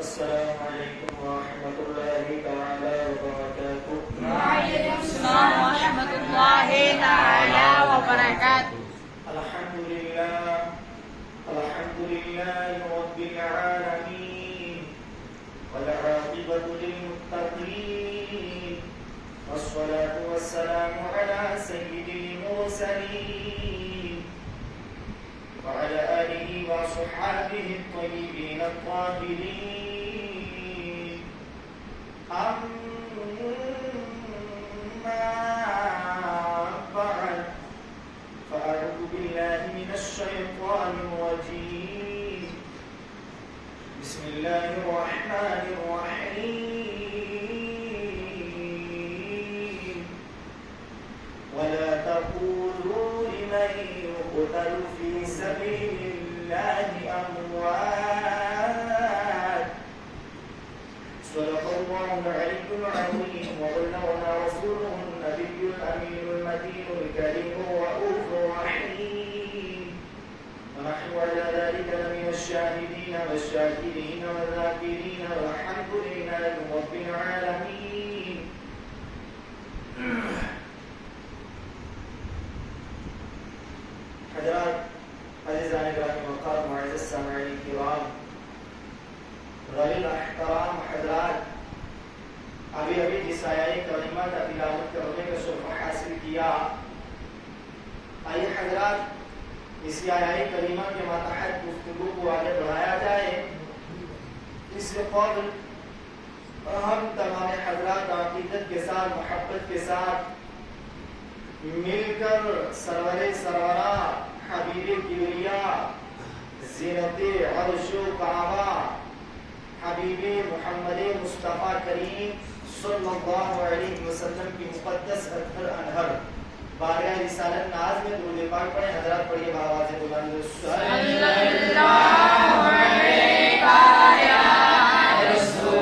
السلام علیکم ورحمۃ اللہ تعالی وبرکاتہ. وعلیکم السلام ورحمۃ اللہ تعالی وبرکاتہ. الحمد للہ رب العالمین والعاقبۃ للمتقین والصلاة والسلام علی سید المرسلین وعلى آله وصحبه الطيبين الطاهرين. أما بعد فأعوذ بالله من الشيطان الرجيم. بسم الله الرحمن الرحيم. ولا تقولوا لمن يقتل في سبيل الله أموات. صدق الله العلي العظيم. وبلغنا رسوله النبي الأمين المتين الكريم الرؤوف الرحيم. ونحن على ذلك لمن الشاهدين والشاكرين والذاكرين والحمد لله رب العالمين. حضرات عزیزان گرامی وقار معزز سامعین کرام غیر الاحترام حضرات، ابھی جس آیہ کریمہ کا تلاوت کرنے کا شرف حاصل کیا، آئیے حضرات اس آیہ کریمہ کے ماتحت گفتگو کو آگے بڑھایا جائے. اس سے قبل ہم تمام حضرات عقیدت کے ساتھ محبت کے ساتھ مل کر سرور سرورا حبیب کبریا زینت عرش و کعبہ حبیب محمد مصطفیٰ کریم صلی اللہ علیہ وسلم کی مقدس اطہر انہر بارگاہ رسالت ناز میں درود پاک پڑھیں. حضرات پڑھیے بآواز بلند صلی اللہ علیہ رسول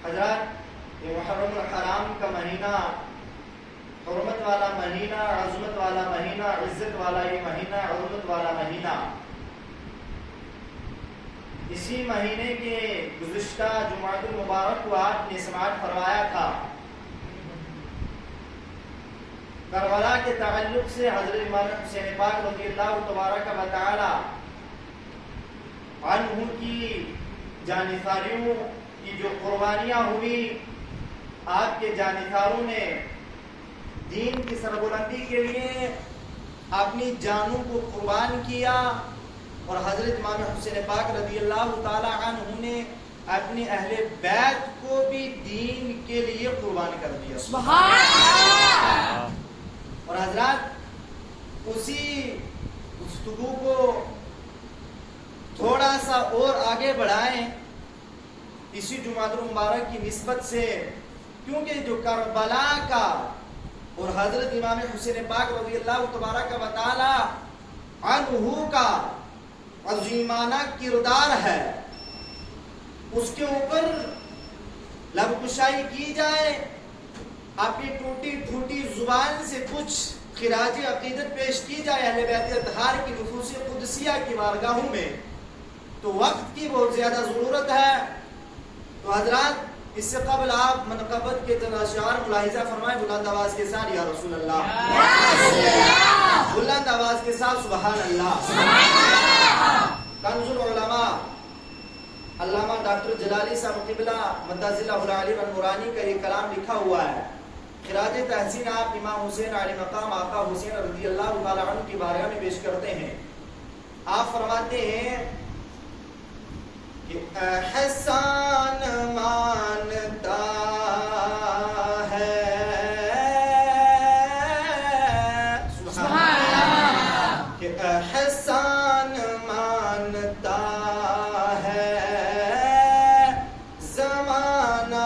حضرات، یہ محرم الحرام کا مہینہ، حرمت والا مہینہ، عظمت والا مہینہ، عزت والا یہ مہینہ، عظمت والا مہینہ، اسی مہینے کے گزشتہ جمعۃ المبارک کو آپ نے سماعت فرمایا تھا. کربلا کے تعلق سے حضرت امام حسین پاک رضی اللہ تبارک و تعالی عنہ کی جانثاریوں کی جو قربانیاں ہوئی، آپ کے جانثاروں نے دین کی سربلندی کے لیے اپنی جانوں کو قربان کیا، اور حضرت امام حسین پاک رضی اللہ تعالی عنہ نے اپنے اہل بیت کو بھی دین کے لیے قربان کر دیا. سبحان اللہ. اور حضرات اسی گفتگو کو تھوڑا سا اور آگے بڑھائیں اسی جمعہ المبارک کی نسبت سے، کیونکہ جو کربلا کا اور حضرت امام حسین پاک رضی اللہ تبارک و تعالی عنہ کا عظیمانہ کردار ہے، اس کے اوپر لب کشائی کی جائے، اپنی ٹوٹی پھوٹی زبان سے کچھ خراج عقیدت پیش کی جائے اہل بیت اطہار کی نفوس قدسیہ کی بارگاہوں میں، تو وقت کی بہت زیادہ ضرورت ہے. تو حضرات اس سے قبل آپ منقبت کے اشعار ملاحظہ فرمائیں بلند آواز کے ساتھ یا رسول اللہ، بلند آواز کے ساتھ سبحان اللہ. کنز العلماء علامہ ڈاکٹر جلالی صاحب قبلہ مدذلہ العالی والنورانی کا یہ کلام لکھا ہوا ہے. خراج تحسین آپ امام حسین علی مقام آقا حسین رضی اللہ تعالیٰ عنہ کی بارگاہ میں پیش کرتے ہیں. آپ فرماتے ہیں کہ احسان مانتا ہے سبحان اللہ، کہ احسان مانتا ہے زمانہ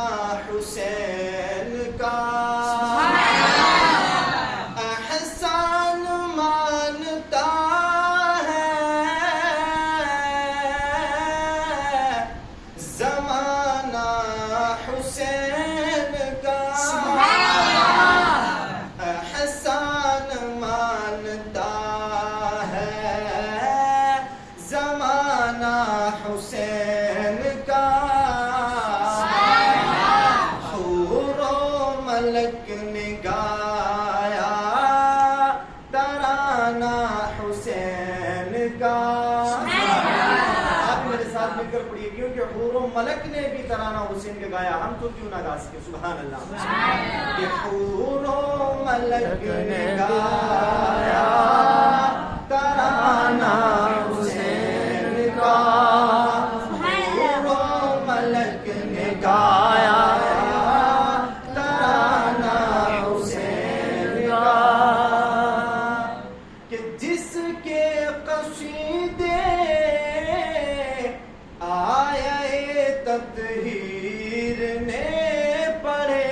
حسین کا. احسان مانتا پڑھیے، کیونکہ حور و ملک نے بھی ترانہ حسین کا گایا، ہم تو کیوں نہ گا سکے. سبحان اللہ. کہ حور و ملک نے گایا ترانہ حسین کا، حور و ملک نے گایا ترانہ حسین کا. کہ جس کے قصیدے تطہیر نے پڑھے،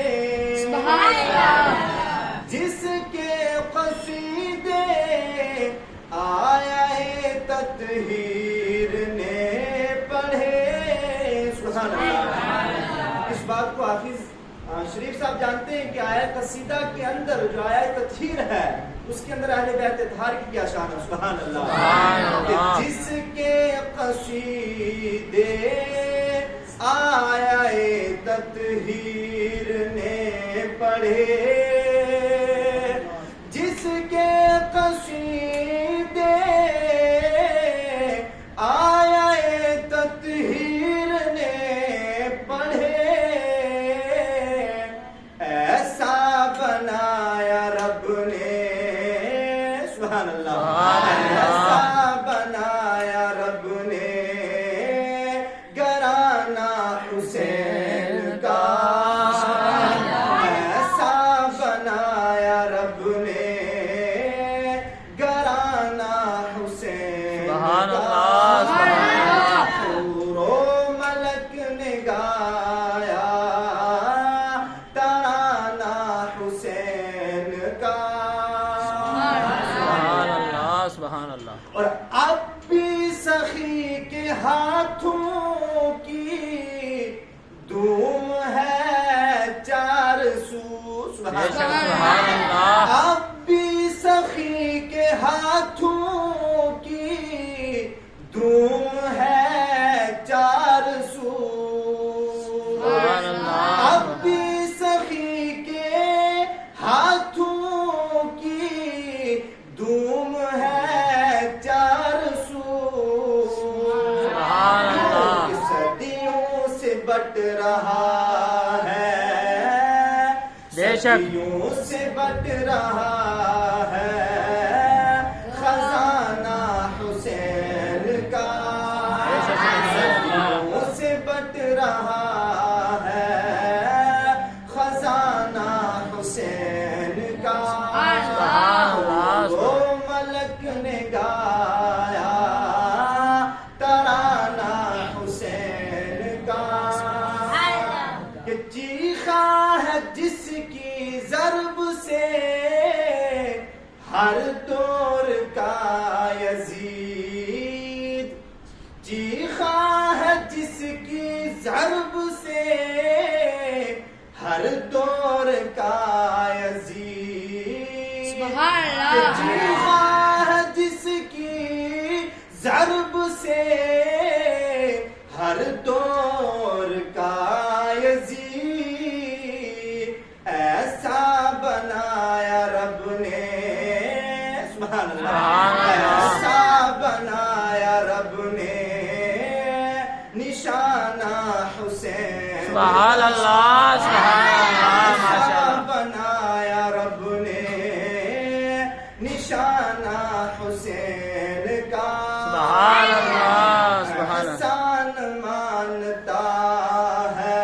جس کے قصیدے آیا تطہیر نے پڑھے. سبحان اللہ. اس بات کو حافظ شریف صاحب جانتے ہیں کہ آیا قصیدہ کے اندر جو آیا تطہیر ہے اس کے اندر اہل بیت اطہار کی کیا شان ہے. سبحان اللہ. جس کے قصیدے آیا تطہیر نے پڑھے، جس کے قصیدے آیا تطہیر نے پڑھے، ایسا بنایا رب نے. سبحان اللہ. ایسا بنایا رب نے گھرانہ حسین کا، ایسا بنایا رب نے گھرانہ حسین کا. حور و ملک نے گایا ترانہ حسین کا. سبحان اللہ. اور اب بھی سخی کے ہاتھوں کی دھوم ہے چار سو. سبحان اللہ. اب بھی سخی کے ہاتھوں کی دھوم ہے چار سو. اب بھی سخی کے ہاتھوں کی دھوم ہے چار سو. صدیوں سے بٹ رہا ہے، صدیوں سے بٹ رہا ہے خزانہ حسین کا. صدیوں سے بٹ رہا ہے خزانہ حسین کا. وہ ملک نے گایا ترانہ حسین کا. کہ چیخا ہے جس کی ضرب سے ہر دور کا یزید، چیخا ہے جس کی ضرب سے ہر دور کا یزید. چیخا ہے جس کی ضرب سے ہر دور کا یزید، ایسا بنایا رب نے. سبحان اللہ. ایسا بنایا رب نے نشان سبحان اللہ سبحان اللہ ماشاء اللہ بنایا رب نے نشانہ حسین کا سبحان اللہ سبحان اللہ حسن مانتا ہے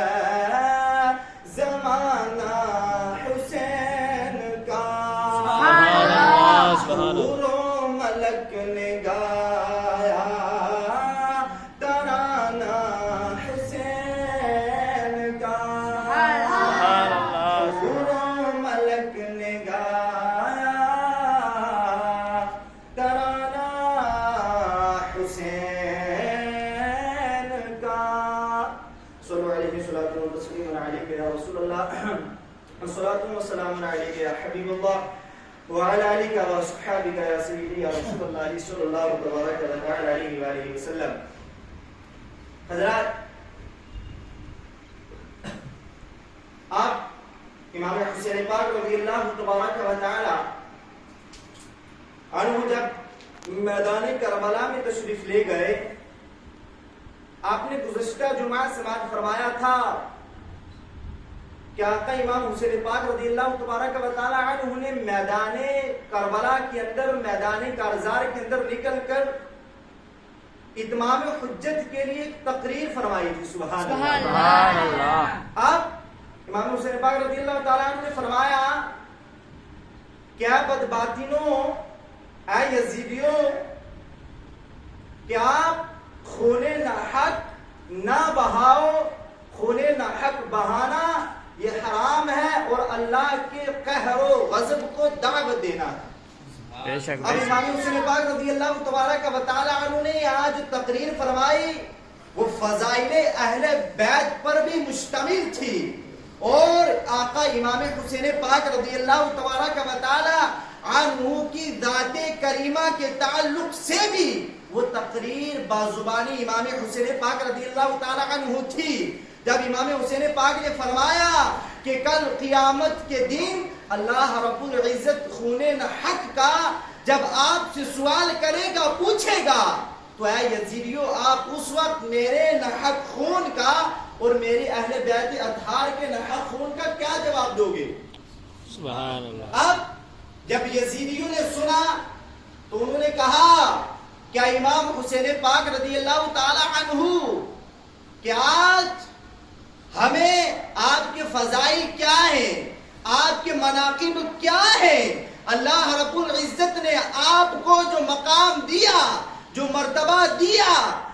زمانہ حسین کا سبحان اللہ سبحان اللہ حور و ملک نے گایا ترانہ حسین کا سبحان اللہ حور و ملک نے گایا ترانہ حسین کا صلو علیہ صلاۃ و تسلیم علیک یا رسول اللہ صلاۃ و سلام علیک یا حبیب اللہ وعلى آلك وصحبك يا سيدي يا رسول الله صلى الله تبارك وتعالى عليه وآله وسلم. حضرات آپ امام حسین پاک رضی اللہ تبارک و تعالی عنہ جب میدان کربلا میں تشریف لے گئے، آپ نے گزشتہ جمعہ سماعت فرمایا تھا کہ آقا امام حسین پاک رضی اللہ تبارک و تعالی عنہ نے میدان کربلا کے اندر، میدان کارزار کے اندر نکل کر اتمام حجت کے لیے ایک تقریر فرمائی تھی. سبحان اللہ. سبحان اللہ اب امام حسین پاک رضی اللہ تعالی عنہ نے فرمایا کیا بدباطنوں، اے یزیدیوں، کہ آپ خون ناحق نہ بہاؤ. خون ناحق بہانا یہ حرام ہے اور اللہ کے قہر و غضب کو دعوت دینا ہے. بے شک اب امام حسین پاک رضی اللہ تبارک و تعالی عنہ نے یہاں جو تقریر فرمائی وہ فضائل اہل بیت پر بھی مشتمل تھی، اور آقا امام حسین پاک رضی اللہ تبارک و تعالی عنہ کی ذات کریمہ کے تعلق سے بھی وہ تقریر بازبانی امام حسین پاک رضی اللہ تعالی عنہ تھی. جب امام حسین پاک نے فرمایا کہ کل قیامت کے دن اللہ رب العزت خون حق کا جب آپ سے سوال کرے گا، پوچھے گا، تو اے یزیدیو آپ اس وقت میرے نحق خون کا اور میرے اہل بیت اطہار کے نحق خون کا کیا جواب دو گے؟ سبحان اللہ. اب جب یزیدیوں نے سنا تو انہوں نے کہا کیا امام حسین پاک رضی اللہ تعالی عنہ کہ آج ہمیں آپ کے فضائل کیا ہیں، آپ کے مناقب کیا ہیں، اللہ رب العزت نے آپ کو جو مقام دیا، جو مرتبہ دیا،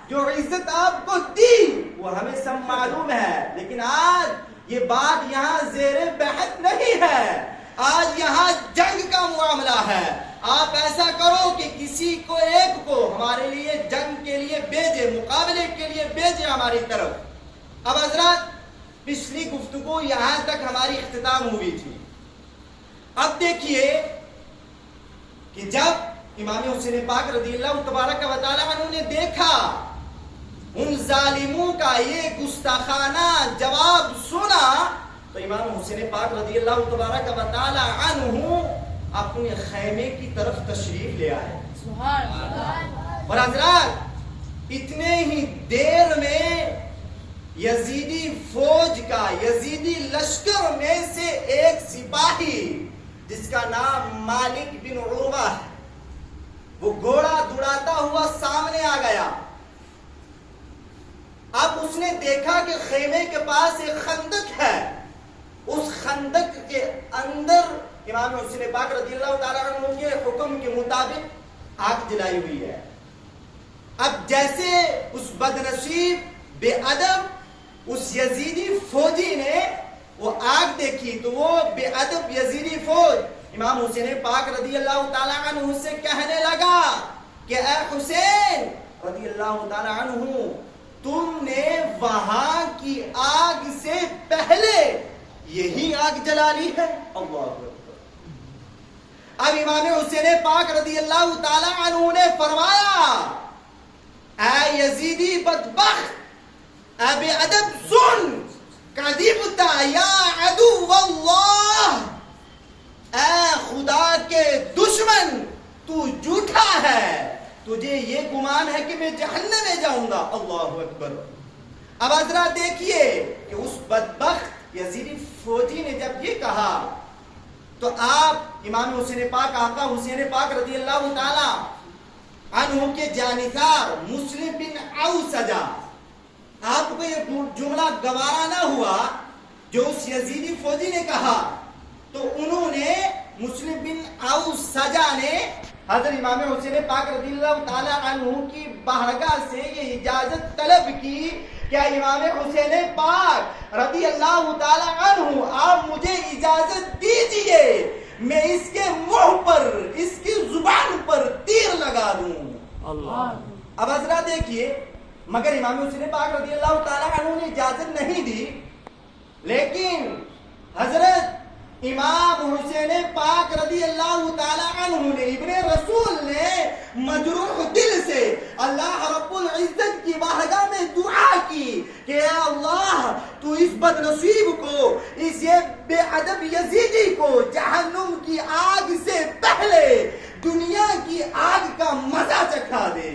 جو عزت آپ کو دی، وہ ہمیں سب معلوم ہے، لیکن آج یہ بات یہاں زیر بحث نہیں ہے. آج یہاں جنگ کا معاملہ ہے. آپ ایسا کرو کہ کسی کو ایک کو ہمارے لیے جنگ کے لیے بھیجے، مقابلے کے لیے بھیجے ہماری طرف. اب حضرات پچھلی گفتگو یہاں تک ہماری اختتام ہوئی تھی. اب دیکھیے کہ جب امام حسین پاک رضی اللہ تبارک و تعالی عنہ نے دیکھا ان ظالموں کا یہ گستاخانہ جواب سنا تو امام حسین پاک رضی اللہ تبارک و تعالی عنہ اپنے خیمے کی طرف تشریف لے آئے. اور حضرات اتنے ہی دیر میں یزیدی فوج کا، یزیدی لشکر میں سے ایک سپاہی جس کا نام مالک بن عروہ ہے، وہ گھوڑا دوڑاتا ہوا سامنے آ گیا. اب اس نے دیکھا کہ خیمے کے پاس ایک خندق ہے، اس خندق کے اندر امام حسین پاک رضی اللہ تعالی عنہ کے حکم کے مطابق آگ جلائی ہوئی ہے. اب جیسے اس بدنصیب بے ادب اس یزیدی فوجی نے وہ آگ دیکھی تو وہ بے ادب یزیدی فوج امام حسین پاک رضی اللہ تعالی عنہ سے کہنے لگا کہ اے حسین رضی اللہ تعالی عنہ، تم نے وہاں کی آگ سے پہلے یہی آگ جلا لی ہے. اللہ اکبر. اب امام حسین پاک رضی اللہ تعالی عنہ نے فرمایا اے یزیدی بدبخت، اے بے ادب سن، کذبت یا عدو اللہ، اے خدا کے دشمن تو جھوٹا ہے، تجھے یہ گمان ہے کہ میں جہنم میں جاؤں گا. اللہ اکبر. اب حضرات دیکھیے کہ اس بدبخت یزیدی فوجی نے جب یہ کہا تو آپ امام حسین پاک آقا حسین پاک رضی اللہ تعالی عنہ کے جانثار مسلم بن اوسجہ، آپ کو یہ جملہ گوارا نہ ہوا جو اس یزیدی فوجی نے کہا، تو انہوں نے مسلم بن اوسجہ نے حضرت امام حسین پاک رضی اللہ تعالی عنہ کی بارگاہ سے یہ اجازت طلب کی کہ امام حسین پاک رضی اللہ تعالی عنہ آپ مجھے اجازت دیجئے میں اس کے منہ پر، اس کی زبان پر تیر لگا دوں۔ اللہ اب حضرات دیکھیے، مگر امام حسین پاک رضی اللہ تعالی عنہ نے اجازت نہیں دی، لیکن حضرت امام حسین پاک رضی اللہ تعالی عنہ نے، ابن رسول نے مجروح دل سے اللہ رب العزت کی بارگاہ میں دعا کی کہ اے اللہ تو اس بد نصیب کو، اس یہ بے ادب یزیدی کو جہنم کی آگ سے پہلے دنیا کی آگ کا مزہ چکھا دے۔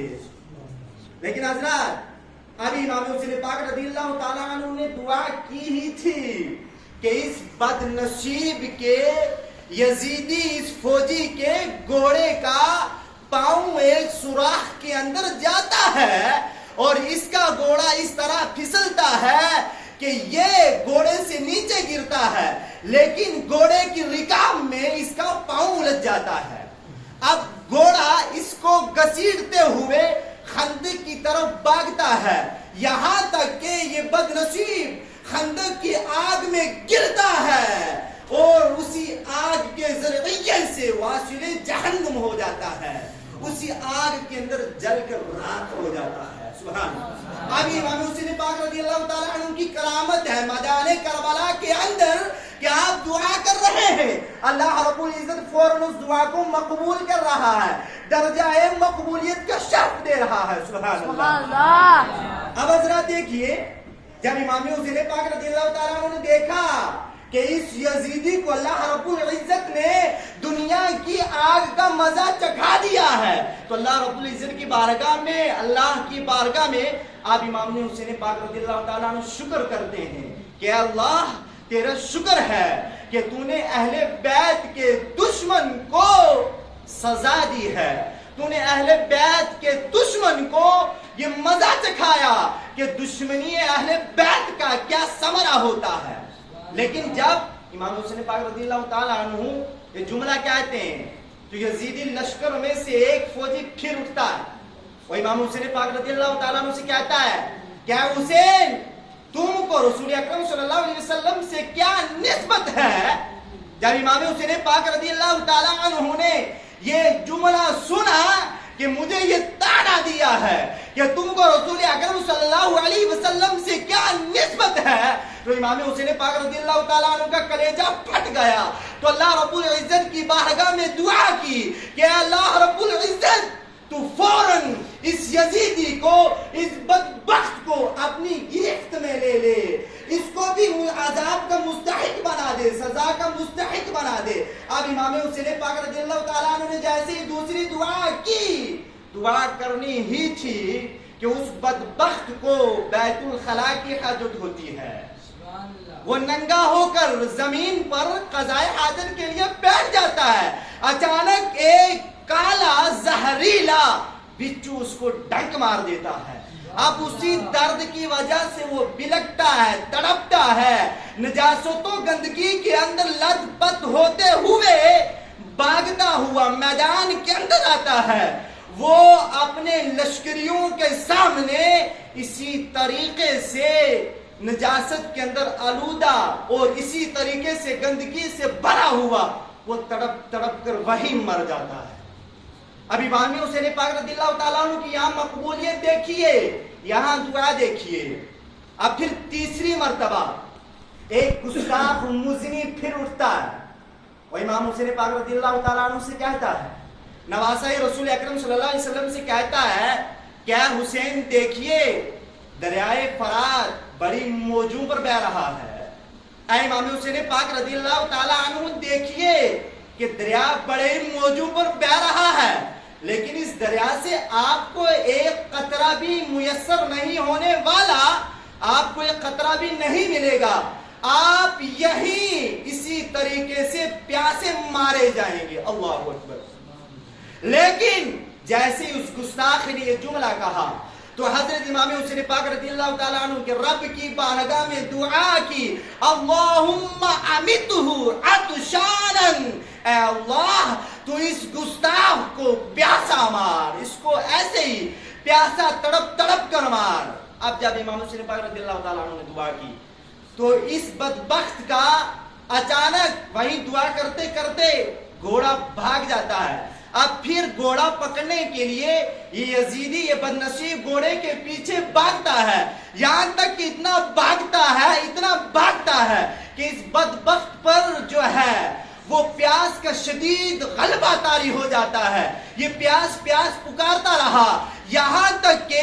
لیکن حضرات ابھی امام حسین پاک رضی اللہ تعالی عنہ نے دعا کی ہی تھی کہ اس بد نصیب کے یزیدی، اس فوجی کے گھوڑے کا پاؤں ایک سوراخ کے اندر جاتا ہے اور اس کا گھوڑا اس طرح پھسلتا ہے کہ یہ گھوڑے سے نیچے گرتا ہے، لیکن گھوڑے کی رکاب میں اس کا پاؤں الجھ جاتا ہے۔ اب گھوڑا اس کو گھسیٹتے ہوئے خندق کی طرف بھاگتا ہے، یہاں تک کہ یہ بد نصیب خندق کی آگ میں گرتا ہے اور اسی آگ کے ذریعے سے واصل جہنم ہو جاتا ہے، اسی آگ کے اندر جل کر راکھ ہو جاتا ہے۔ سبحان اللہ۔ ابھی امام حسین پاک رضی اللہ تعالی عنہ کی کرامت ہے میدان کربلا کے اندر کہ آپ دعا کر رہے ہیں، اللہ رب العزت فوراً اس دعا کو مقبول کر رہا ہے، درجہ مقبولیت کا شرف دے رہا ہے۔ سبحان اللہ۔ اب حضرات دیکھیے، جب امام حسین پاک رضی اللہ تعالیٰ عنہ نے دیکھا کہ اس یزیدی کو اللہ رب العزت نے دنیا کی آگ کا مزہ چکھا دیا ہے، تو اللہ رب العزت کی بارگاہ میں، اللہ کی بارگاہ میں آپ امام حسین پاک رضی اللہ تعالیٰ عنہ شکر کرتے ہیں کہ اللہ تیرا شکر ہے کہ تو نے اہل بیت کے دشمن کو سزا دی ہے، تو نے اہل بیت کے دشمن کو یہ مزہ چکھایا کہ دشمنی اہل بیت کا کیا ثمرہ ہوتا ہے۔ لیکن جب امام حسین پاک رضی اللہ تعالیٰ عنہ یہ جملہ کہتے ہیں تو یزیدی لشکر میں سے ایک فوجی پھر اٹھتا ہے، وہ امام حسین پاک رضی اللہ تعالیٰ عنہ سے کہتا ہے کہ حسین تم کو رسول اکرم صلی اللہ علیہ وسلم سے کیا نسبت ہے؟ جب امام حسین پاک رضی اللہ تعالیٰ عنہ نے یہ جملہ سنا کہ مجھے یہ تانا دیا ہے کہ تم کو رسول اکرم صلی اللہ علیہ وسلم سے کیا نسبت ہے، تو امام حسین پاک رضی اللہ تعالیٰ عنہ کا کلیجہ پھٹ گیا، تو اللہ رب العزت کی بارگاہ میں دعا کی کہ اللہ رب العزت تو فوراً اس یزیدی کو، اس بدبخت کو اپنی گرفت میں لے لے، اس کو بھی عذاب کا مستحق بنا دے، سزا کا مستحق بنا دے۔ اب امام حسین پاک رضی اللہ تعالیٰ عنہ نے جیسے ہی دوسری دعا کی، دعا کرنی ہی تھی کہ اس بدبخت کو بیت الخلاء کی حاجت ہوتی ہے، وہ ننگا ہو کر زمین پر قضائے حاجت کے لیے بیٹھ جاتا ہے، اچانک ایک کالا زہریلا بچو اس کو ڈنک مار دیتا ہے، اب اسی درد کی وجہ سے وہ بلکتا ہے، تڑپتا ہے، نجاست و گندگی کے اندر لت پت ہوتے ہوئے بھاگتا ہوا میدان کے اندر آتا ہے، وہ اپنے لشکریوں کے سامنے اسی طریقے سے نجاست کے اندر آلودہ اور اسی طریقے سے گندگی سے بھرا ہوا وہ تڑپ تڑپ کر وہی مر جاتا ہے۔ اب امام حسین پاک رضی اللہ تعالیٰ عنہ کی یہاں مقبولیت دیکھیے، یہاں دعا دیکھیے۔ اب پھر تیسری مرتبہ ایک گستاخ مزنی پھر اٹھتا ہے، وہ امام حسین پاک رضی اللہ تعالیٰ عنہ سے کہتا ہے، نواسہ رسول اکرم صلی اللہ علیہ وسلم سے کہتا ہے کیا حسین دیکھیے دریائے فرات بڑی موجوں پر بہ رہا ہے، اے امام حسین پاک رضی اللہ تعالیٰ عنہ دیکھیے کہ دریا بڑے موجوں پر بہ رہا ہے، لیکن اس دریا سے آپ کو ایک قطرہ بھی میسر نہیں ہونے والا، آپ کو ایک قطرہ بھی نہیں ملے گا، آپ یہی اسی طریقے سے پیاسے مارے جائیں گے۔ اللہ اکبر۔ لیکن جیسے اس گستاخ نے یہ جملہ کہا تو حضرت امام حسین پاک رضی اللہ تعالیٰ عنہ کے رب کی بارگاہ میں دعا کی، اللہم امیتہ عطشانا، اے اللہ تو اس گستاخ کو پیاسا مار، اس کو ایسے ہی پیاسا تڑپ تڑپ کر مار۔ اب جب امام حسین پاک رضی اللہ تعالیٰ عنہ نے دعا کی تو اس بدبخت کا اچانک وہی دعا کرتے کرتے گھوڑا بھاگ جاتا ہے۔ اب پھر گھوڑا پکڑنے کے لیے یہ یزیدی یہ بدنصیب گھوڑے کے پیچھے بھاگتا ہے، یہاں تک کہ اتنا بھاگتا ہے کہ اس بدبخت پر جو ہے وہ پیاس کا شدید غلبہ طاری ہو جاتا ہے۔ یہ پیاس پکارتا رہا یہاں تک کہ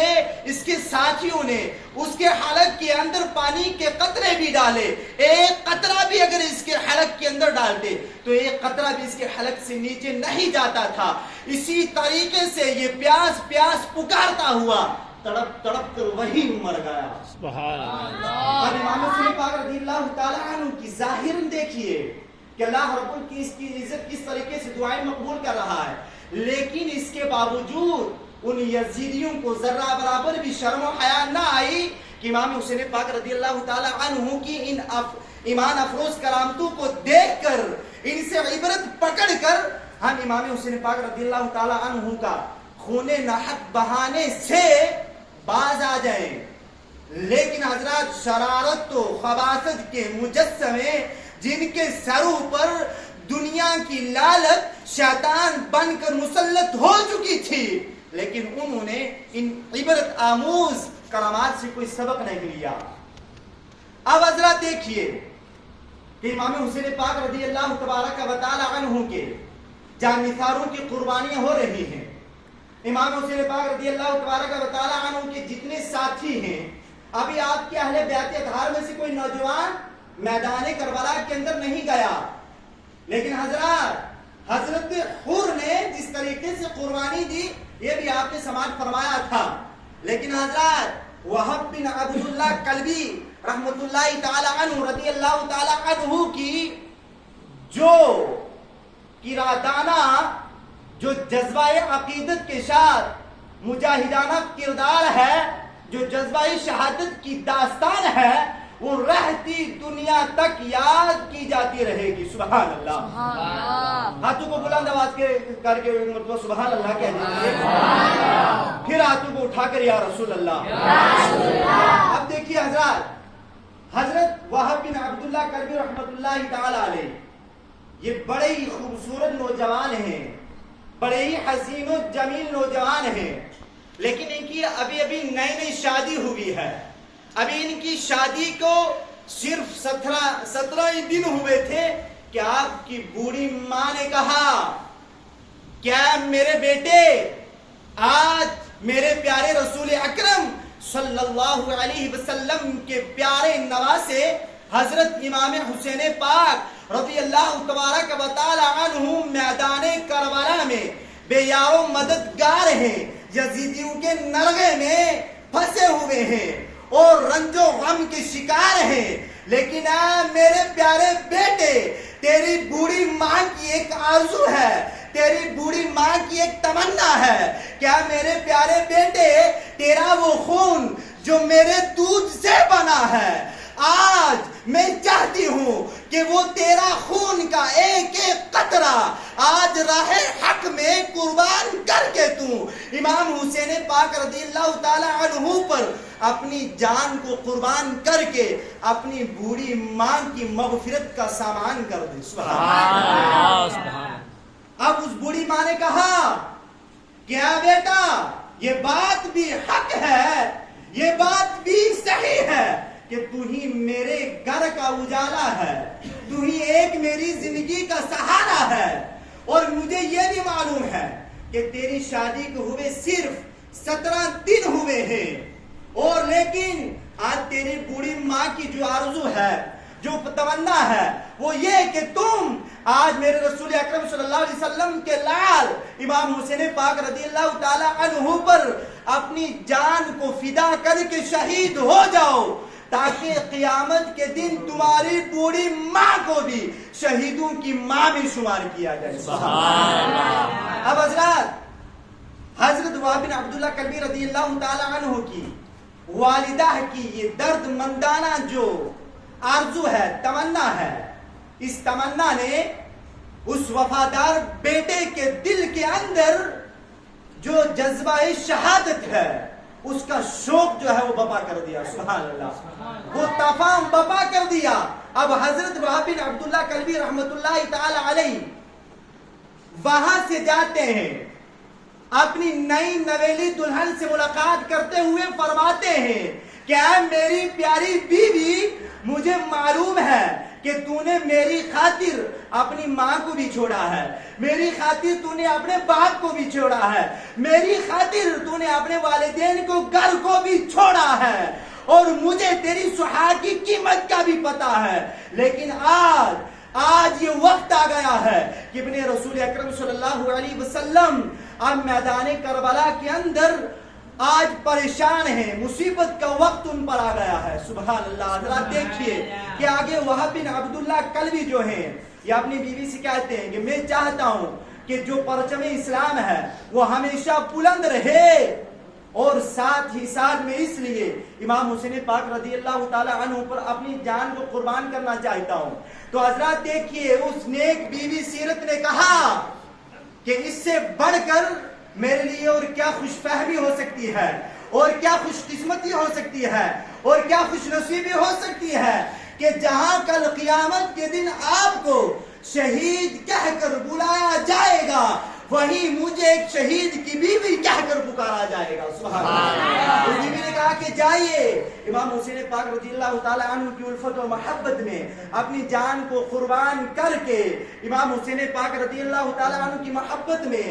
اس کے ساتھیوں نے اس کے حلق کے اندر پانی کے قطرے بھی ڈالے۔ ایک قطرہ بھی اگر اس کے حلق کے اندر ڈالتے تو ایک قطرہ بھی اس کے حلق سے نیچے نہیں جاتا تھا۔ اسی طریقے سے یہ پیاس پکارتا ہوا تڑپ تڑپ کر وہی مر گیا۔ سبحان اللہ۔ اب امام حسین پاک رضی اللہ تعالیٰ عنہ کی ظاہر دیکھیے کہ اللہ رب العزت کی عزت کس طریقے سے دعائیں مقبول کر رہا ہے، لیکن اس کے باوجود ان یزیدیوں کو ذرہ برابر بھی شرم و حیا نہ آئی کہ امام حسین پاک رضی اللہ تعالیٰ عنہ کی ان ایمان افروز کرامتوں کو دیکھ کر ان سے عبرت پکڑ کر ہم امام حسین پاک رضی اللہ تعالیٰ عنہ کا خون ناحق بہانے سے باز آ جائیں۔ لیکن حضرات شرارت و خباثت کے مجسمے جن کے سروں پر دنیا کی لالت شیطان بن کر مسلط ہو چکی تھی، لیکن انہوں نے ان عبرت آموز کرامات سے کوئی سبق نہیں لیا۔ اب حضرات دیکھیے کہ امام حسین پاک رضی اللہ تبارک و تعالی عنہ کے جان نثاروں کی قربانیاں ہو رہی ہیں۔ امام حسین پاک رضی اللہ تبارک و تعالی عنہ کے جتنے ساتھی ہیں، ابھی آپ کے اہل بیعت اطہار میں سے کوئی نوجوان میدان کربلا کے اندر نہیں گیا، لیکن حضرت حور نے جس طریقے سے قربانی دی یہ بھی آپ نے سماعت فرمایا تھا۔ لیکن حضرات وہب بن عبداللہ کلبی رحمت اللہ تعالی عنہ رضی اللہ تعالی عنہ کی جو کرادانہ جو جذبہ عقیدت کے ساتھ مجاہدانہ کردار ہے، جو جذبہ شہادت کی داستان ہے، وہ رہتی دنیا تک یاد کی جاتی رہے گی۔ سبحان اللہ۔ ہاتھوں کو بلند آواز کر کے مرتبہ سبحان اللہ کہہ دیجیے، پھر ہاتھوں کو اٹھا کر یا رسول اللہ۔ اب دیکھیے حضرت وہب بن عبداللہ کلبی رحمت اللہ تعالی علیہ یہ بڑے ہی خوبصورت نوجوان ہیں، بڑے ہی حسین و جمیل نوجوان ہیں، لیکن ان کی ابھی نئی شادی ہوئی ہے۔ ابھی ان کی شادی کو صرف 17 دن ہوئے تھے کہ آپ کی بوڑھی ماں نے کہا، کیا میرے بیٹے آج میرے پیارے رسول اکرم صلی اللہ علیہ وسلم کے پیارے نواسے حضرت امام حسین پاک رضی اللہ تبارک و تعالی عنہ میدان کربلا میں بے یار و مددگار ہیں، یزیدیوں کے نرغے میں پھنسے ہوئے ہیں اور رنج و غم کے شکار ہیں، لیکن اے میرے پیارے بیٹے تیری بوڑھی ماں کی ایک آرزو ہے، تیری بوڑھی ماں کی ایک تمنا ہے، کیا میرے پیارے بیٹے تیرا وہ خون جو میرے دودھ سے بنا ہے، آج میں چاہتی ہوں کہ وہ تیرا خون کا ایک ایک قطرہ آج راہ حق میں قربان کر کے تو امام حسین پاک رضی اللہ تعالی عنہ پر اپنی جان کو قربان کر کے اپنی بوڑھی ماں کی مغفرت کا سامان کر دے۔ سبحان اللہ۔ اب اس بوڑھی ماں نے کہا، کیا بیٹا یہ بات بھی حق ہے، یہ بات بھی صحیح ہے کہ تو ہی میرے گھر کا اجالا ہے، تو ہی ایک میری زندگی کا سہارا ہے، اور مجھے یہ بھی معلوم ہے کہ تیری شادی کو ہوئے صرف 17 دن ہوئے ہیں، اور لیکن آج تیری بوڑھی ماں کی جو آرزو ہے، جو تمنا ہے، وہ یہ کہ تم آج میرے رسول اکرم صلی اللہ علیہ وسلم کے لال امام حسین پاک رضی اللہ تعالی عنہ پر اپنی جان کو فدا کر کے شہید ہو جاؤ، تاکہ قیامت کے دن تمہاری بوڑھی ماں کو بھی شہیدوں کی ماں میں شمار کیا جائے. اب حضرت وہب بن عبداللہ کلبی رضی اللہ تعالی عنہ کی والدہ کی یہ درد مندانہ جو آرزو ہے، تمنا ہے، اس تمنا نے اس وفادار بیٹے کے دل کے اندر جو جذبہ شہادت ہے اس کا شوق جو ہے وہ بپا کر دیا. سبحان اللہ، وہ تفاہم بپا کر دیا. اب حضرت وہب بن عبداللہ کلبی رحمت اللہ تعالی علیہ وہاں سے جاتے ہیں، اپنی نئی نویلی دلہن سے ملاقات کرتے ہوئے فرماتے ہیں کہ اے میری پیاری بیوی، مجھے معلوم ہے کہ تو نے میری خاطر اپنی ماں کو بھی چھوڑا ہے، میری خاطر تو نے اپنے باپ کو بھی چھوڑا ہے، میری خاطر تو نے اپنے والدین کو گھر کو بھی چھوڑا ہے، اور مجھے تیری سہاگ کی قیمت کا بھی پتا ہے. لیکن آج یہ وقت آ گیا ہے کہ ابن رسول اکرم صلی اللہ علیہ وسلم اب میدان کربلا کے اندر آج پریشان ہیں، مصیبت کا وقت ان پر آ گیا ہے. سبحان اللہ. حضرات دیکھیے کہ آگے وہب بن عبداللہ کلبی جو ہیں یہ اپنی بیوی سے کہتے ہیں کہ میں چاہتا ہوں کہ جو پرچم اسلام ہے وہ ہمیشہ بلند رہے، اور ساتھ ہی ساتھ میں اس لیے امام حسین پاک رضی اللہ تعالی عنہ پر اپنی جان کو قربان کرنا چاہتا ہوں. تو حضرات دیکھیے اس نیک بیوی سیرت نے کہا کہ اس سے بڑھ کر میرے لیے اور کیا خوش فہمی ہو سکتی ہے، اور کیا خوش قسمتی ہو سکتی ہے، اور کیا خوش نصیبی ہو سکتی ہے کہ جہاں کل قیامت کے دن آپ کو شہید کہہ کر بلایا جائے گا، وہیں مجھے ایک شہید کی بیوی کہہ کر پکارا جائے گا. سبحان اللہ. اس بیوی نے کہا کہ جائیے امام حسین پاک رضی اللہ تعالی عنہ کی الفت و محبت میں اپنی جان کو قربان کر کے امام حسین پاک رضی اللہ تعالی عنہ کی محبت میں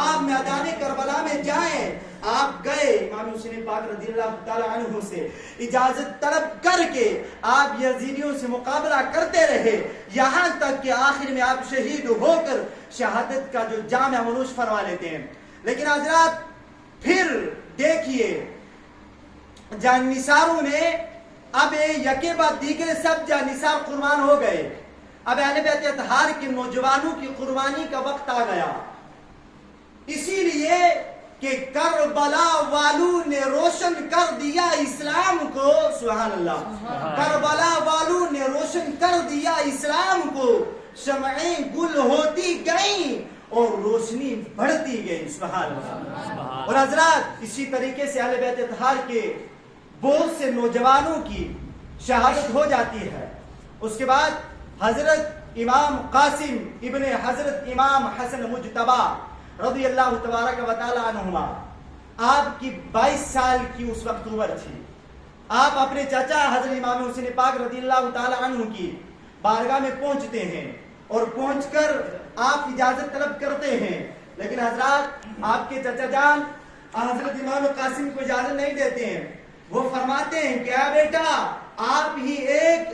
آپ میدان کربلا میں جائیں. آپ گئے، امام حسین پاک رضی اللہ تعالی عنہ سے اجازت طلب کر کے آپ یزیدیوں سے مقابلہ کرتے رہے، یہاں تک کہ آخر میں آپ شہید ہو کر شہادت کا جو جام نوش فرما لیتے ہیں. لیکن حضرات پھر دیکھیے جانثاروں نے اب یکے بعد دیگر سب جانثار قربان ہو گئے. اب اہل بیت اطہار کے نوجوانوں کی قربانی کا وقت آ گیا، اسی لیے کہ کربلا والوں نے روشن کر دیا اسلام کو. سبحان اللہ. کربلا والوں نے روشن کر دیا اسلام کو، شمعیں گل ہوتی گئیں اور روشنی بڑھتی گئی. سبحان اللہ. اور حضرات اسی طریقے سے اہل بیت اطہار کے بہت سے نوجوانوں کی شہادت ہو جاتی ہے. اس کے بعد حضرت امام قاسم ابن حضرت امام حسن مجتبی رضی اللہ تبارک و تعالی عنہما، آپ کی 22 سال کی اس وقت عمر تھی. آپ اپنے چچا حضرت امام حسین پاک رضی اللہ تعالی عنہ کی بارگاہ میں پہنچتے ہیں، اور پہنچ کر آپ اجازت طلب کرتے ہیں. لیکن حضرات آپ کے چچا جان حضرت امام قاسم کو اجازت نہیں دیتے ہیں. وہ فرماتے ہیں کہ اے بیٹا، آپ ہی ایک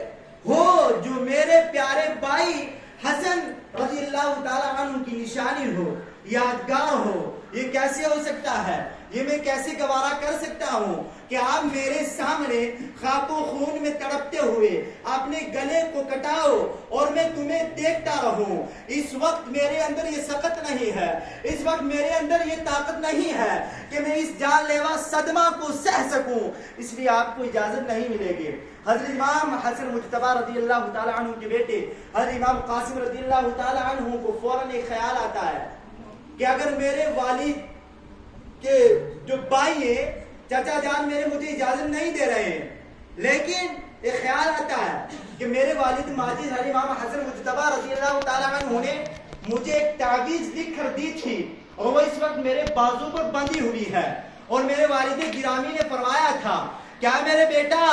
ہو جو میرے پیارے بھائی حسن رضی اللہ تعالی عنہ کی نشانی ہو، یادگار ہو. یہ کیسے ہو سکتا ہے؟ یہ میں کیسے گوارا کر سکتا ہوں کہ آپ میرے سامنے خاک و خون میں تڑپتے ہوئے اپنے گلے کو کٹاؤ اور میں تمہیں دیکھتا رہوں. اس وقت میرے اندر یہ سخت نہیں ہے، اس وقت میرے اندر یہ طاقت نہیں ہے کہ میں اس جان لیوا صدمہ کو سہ سکوں، اس لیے آپ کو اجازت نہیں ملے گی. حضرت امام حسن مجتبی رضی اللہ تعالی عنہ کے بیٹے حضرت امام قاسم رضی اللہ تعالی عنہ کو فوراً ایک خیال آتا ہے کہ اگر میرے والد کے جو بھائی ہیں چچا جان مجھے اجازت نہیں دے رہے ہیں، لیکن ایک خیال آتا ہے کہ میرے والد ماجد حضرت امام حسن مجتبی رضی اللہ تعالی عنہ نے مجھے ایک تعویذ لکھ کر دی تھی، اور وہ اس وقت میرے بازو پر بندھی ہوئی ہے، اور میرے والد گرامی نے فرمایا تھا کیا میرے بیٹا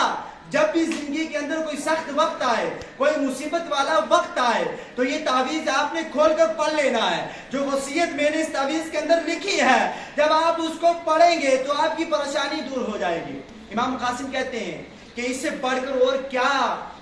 جب بھی زندگی کے اندر کوئی سخت وقت آئے، کوئی مصیبت والا وقت آئے تو یہ تعویذ آپ نے کھول کر پڑھ لینا ہے. جو وصیت میں نے اس تعویذ کے اندر لکھی ہے، جب آپ اس کو پڑھیں گے تو آپ کی پریشانی دور ہو جائے گی. امام قاسم کہتے ہیں کہ اس سے بڑھ کر اور کیا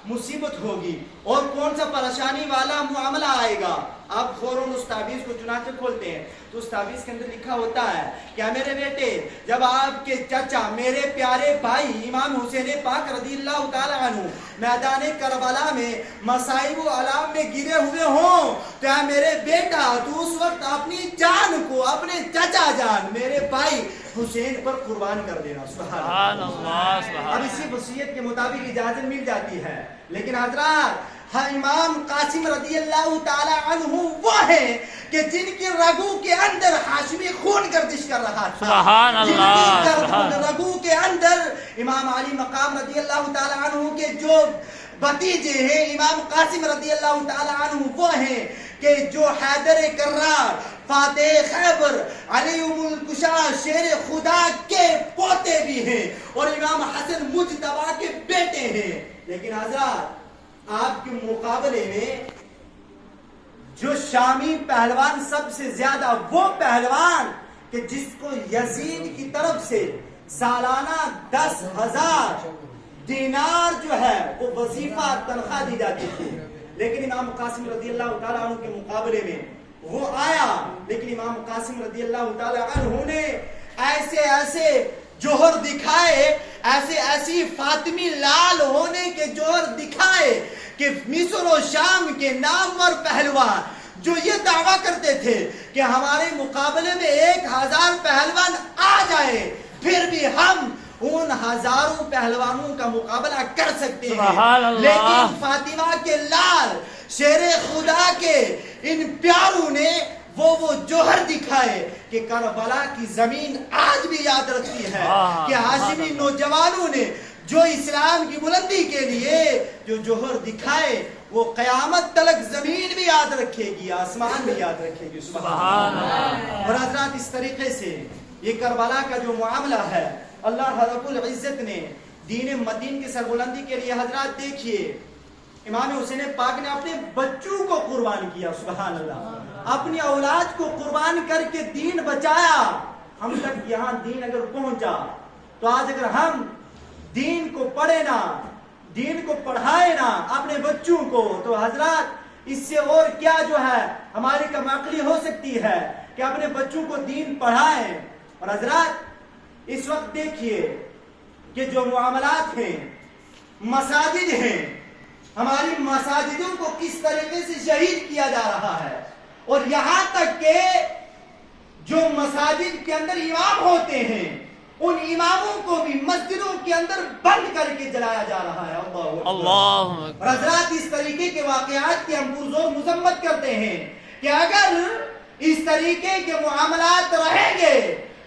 مصیبت ہوگی اور کون سا پریشانی والا معاملہ آئے گا. آپ فوراً اس تعویذ کو چنانچہ کھولتے ہیں تو اس تعویذ کے اندر لکھا ہوتا ہے کیا میرے بیٹے جب آپ کے چچا میرے پیارے بھائی امام حسین پاک رضی اللہ تعالی عنہ میدان کربلا میں مصائب و علام میں گرے ہوئے ہوں تو یا میرے بیٹا تو اس وقت اپنی جان کو اپنے چچا جان میرے بھائی حسین پر قربان کر دینا. سبحان اللہ. اب اسی وصیت کے مطابق اجازت مل جاتی ہے. لیکن حضرات امام قاسم رضی اللہ تعالی عنہ وہ ہیں کہ جن کی رگوں کے اندر ہاشمی خون گردش کر رہا تھا. سبحان اللہ. جن کی رگوں کے اندر امام علی مقام رضی اللہ تعالی عنہ کے جو بھتیجے ہیں امام قاسم رضی اللہ تعالی عنہ وہ ہیں کہ جو حیدر کرار فاتح خیبر علی الکشا شیر خدا کے پوتے بھی ہیں اور امام حسن مجتبی کے بیٹے ہیں. لیکن حضرات آپ کے مقابلے میں جو شامی پہلوان سب سے زیادہ وہ پہلوان کہ جس کو یزید کی طرف سے سالانہ 10,000 دینار جو ہے وہ وظیفہ تنخواہ دی جاتی تھی. لیکن امام قاسم رضی اللہ تعالیٰ عنہ کے مقابلے میں وہ آیا لیکن امام قاسم رضی اللہ تعالیٰ عنہ نے ایسے ایسے جوہر دکھائے ایسی فاطمی لال ہونے کے جوہر دکھائے کہ مصر و شام کے نامور پہلوان جو یہ دعویٰ کرتے تھے کہ ہمارے مقابلے میں 1,000 پہلوان آ جائے پھر بھی ہم ان ہزاروں پہلوانوں کا مقابلہ کر سکتے ہیں. لیکن فاطمہ کے لال شیر خدا کے ان پیاروں نے وہ جوہر دکھائے کہ کربلا کی زمین آج بھی یاد رکھتی ہے کہ ہاشمی نوجوانوں نے جو اسلام کی بلندی کے لیے جو جوہر دکھائے وہ قیامت تلک زمین بھی یاد رکھے گی آسمان بھی یاد رکھے گی. سبحان اللہ. اور حضرات اس طریقے سے یہ کربلا کا جو معاملہ ہے اللہ رب العزت نے دین متین کی سربلندی کے لیے حضرات دیکھیے امام حسین پاک نے اپنے بچوں کو قربان کیا. سبحان اللہ. اپنی اولاد کو قربان کر کے دین بچایا. ہم تک یہاں دین اگر پہنچا تو آج اگر ہم دین کو پڑھے نا دین کو پڑھائے نا اپنے بچوں کو تو حضرات اس سے اور کیا جو ہے ہماری کم عقلی ہو سکتی ہے کہ اپنے بچوں کو دین پڑھائیں. اور حضرات اس وقت دیکھیے کہ جو معاملات ہیں مساجد ہیں ہماری مساجدوں کو کس طریقے سے شہید کیا جا رہا ہے اور یہاں تک کہ جو مساجد کے اندر امام ہوتے ہیں ان اماموں کو بھی مسجدوں کے اندر بند کر کے جلایا جا رہا ہے. اللہ. حضرات اس طریقے کے واقعات کی ہم پرزور مذمت کرتے ہیں کہ اگر اس طریقے کے معاملات رہیں گے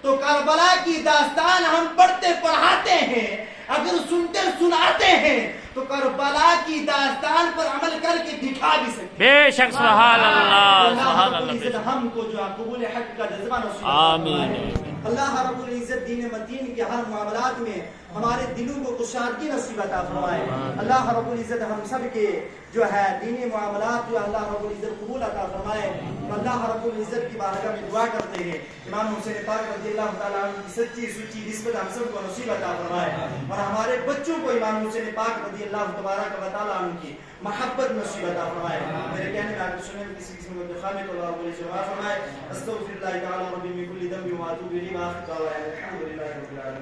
تو کربلا کی داستان ہم پڑھتے پڑھاتے ہیں اگر سنتے سناتے ہیں تو کربلا کی داستان پر عمل کر کے دکھا بھی سکتے. بے شک. سبحان اللہ. سبحان اللہ. ہم کو جو قبول حق کا جذبہ نصیب. آمین. اللہ رب العزت دین متین کے ہر معاملات میں ہمارے دلوں کو کشادگی نصیب عطا فرمائے. اللہ رب العزت ہم سب کے جو ہے دینی معاملات جو اللہ رب العزت قبول عطا فرمائے. اللہ رب العزت کی بارگاہ میں دعا کرتے ہیں امام حسین پاک رضی اللہ تعالیٰ عنہ کی سچی سچی نسبت ہم سب کو نصیب عطا فرمائے اور ہمارے بچوں کو امام حسین پاک رضی اللہ تبارک و تعالیٰ عنہ کی محبت نصیب عطا فرمائے. میرے کہنے میں آپ سننے میں کسی قسم کا خامی تو اللہ رب العزت معاف فرمائے. استغفر اللہ تعالی ربی من کل ذنب و اتوب الیہ. الحمد للہ رب العالمین.